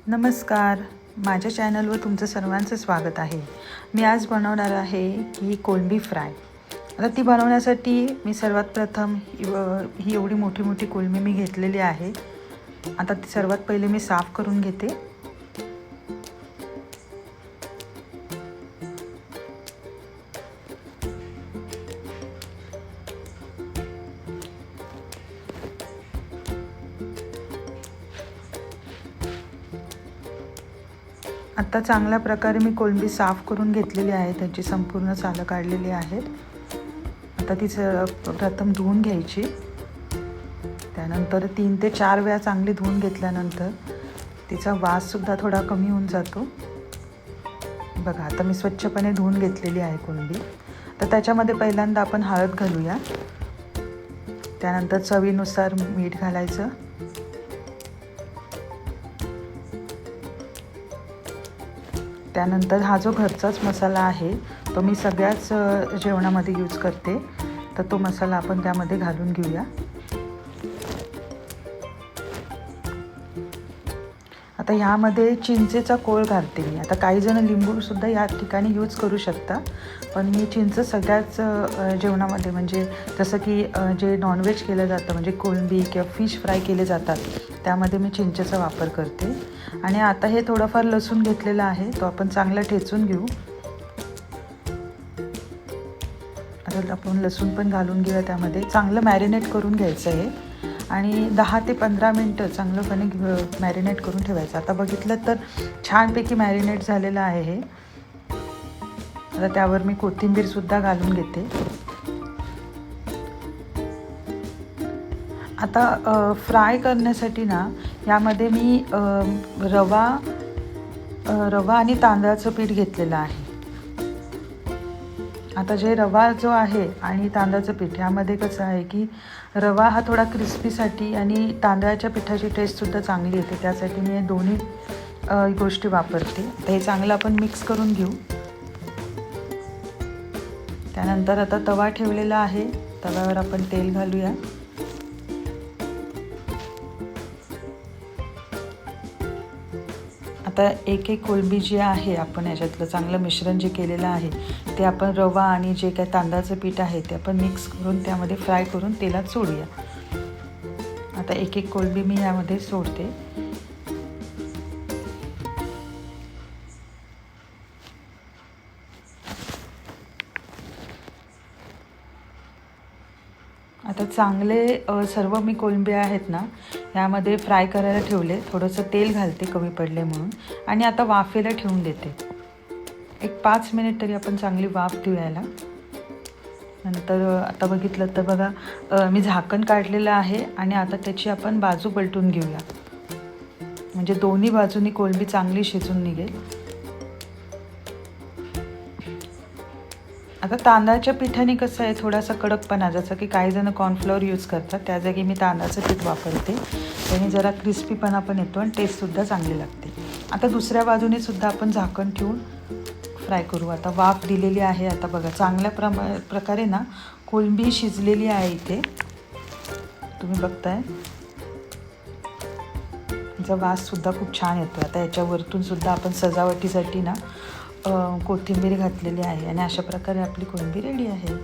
नमस्कार, माझ्या चॅनलवर तुमचं सर्वांचं स्वागत आहे। मी आज बनवणार आहे ही कोळंबी फ्राय। आता ती बनवण्यासाठी मी सर्वात प्रथम ही एवढी मोठी मोठी कोळंबी मी घेतलेली आहे। आता ती सर्वात पहिले मी साफ करून घेते। आता चांगल्या प्रकारे मी कोळंबी साफ करून घेतलेली आहे, त्याची संपूर्ण सालं काढलेली आहेत। आता तिचं प्रथम धुवून घ्यायची। त्यानंतर 3 ते 4 वेळा चांगली धुवून घेतल्यानंतर तिचा वास सुद्धा थोडा कमी होऊन जातो। बघा, आता मी स्वच्छपणे धुवून घेतलेली आहे कोळंबी। तर त्याच्यामध्ये पहिल्यांदा आपण हळद घालूया, त्यानंतर चवीनुसार मीठ घालायचं, त्यानंतर हा जो घरचाच मसाला आहे तो मी सगळ्याच जेवणामध्ये यूज करते, तर तो मसाला आपण त्यामध्ये घालून घेऊया। आता ह्यामध्ये चिंचेचा कोळ घालते मी। आता काही जण लिंबू सुद्धा या ठिकाणी यूज करू शकता, पण मी चिंच सगळ्याच जेवणामध्ये, म्हणजे जसं की जे नॉनव्हेज केलं जातं, म्हणजे कोळंबी किंवा फिश फ्राय केले जातात, त्यामध्ये मी चिंचेचा वापर करते। आणि आता हे थोडंफार लसूण घेतलेलं आहे, तो आपण चांगला ठेचून घेऊ। आता आपण लसूण पण घालून घेऊया, त्यामध्ये चांगलं मॅरिनेट करून घ्यायचं आहे आणि 10 ते 15 मिनटं चांगलंपणे मॅरिनेट करून ठेवायचं। आता बघितलं तर छानपैकी मॅरिनेट झालेलं आहे हे। आता त्यावर मी कोथिंबीर सुद्धा घालून घेते। आता फ्राय करण्यासाठी ना यामध्ये मी रवा आणि तांदळाचं पीठ घेतलेलं आहे। आता जे रवा जो आहे आणि तांदळाचं पीठ यामध्ये कसं आहे की रवा हा थोडा क्रिस्पीसाठी आणि तांदळाच्या पिठाची टेस्टसुद्धा चांगली येते, त्यासाठी मी हे दोन्ही गोष्टी वापरते। तर हे चांगलं आपण मिक्स करून घेऊ। त्यानंतर आता तवा ठेवलेला आहे, तव्यावर आपण तेल घालूया। आता एक कोळंबी जी आहे, आपण याच्यातलं चांगलं मिश्रण जे केलेलं आहे ते आपण रवा आणि जे काही तांदळाचं पीठ आहे ते आपण मिक्स करून त्यामध्ये फ्राय करून तेलात सोडूया। आता एक कोळंबी मी यामध्ये सोडते। आता चांगले सर्व मी कोळंबी आहेत ना यामध्ये फ्राय करायला ठेवले। थोडंसं तेल घालते कमी पडले म्हणून, आणि आता वाफेला ठेवून देते। एक 5 मिनिट तरी आपण चांगली वाफ देऊ याला। नंतर आता बघितलं तर बघा, मी झाकण काढलेलं आहे आणि आता त्याची आपण बाजू पलटून घेऊया, म्हणजे दोन्ही बाजूनी कोळंबी चांगली शिजून निघेल। आता तांदळाच्या पिठाने कसं आहे, थोडासा कडकपणा, जसं की काही जण कॉर्नफ्लोअर यूज करतात, त्या जागी मी तांदळाचं पीठ वापरते। त्याने जरा क्रिस्पीपणा पण येतो आणि टेस्टसुद्धा चांगली लागते। आता दुसऱ्या बाजूने सुद्धा आपण झाकण ठेवून फ्राय करू। आता वाफ दिलेली आहे। आता बघा, चांगल्या प्रकारे ना कोळंबी शिजलेली आहे इथे, तुम्ही बघताय। याचा वाससुद्धा खूप छान येतो। आता याच्यावरतून सुद्धा आपण सजावटीसाठी ना कोथिंबीर घातलेली आहे आणि अशा प्रकारे आपली कोळंबी रेडी आहे।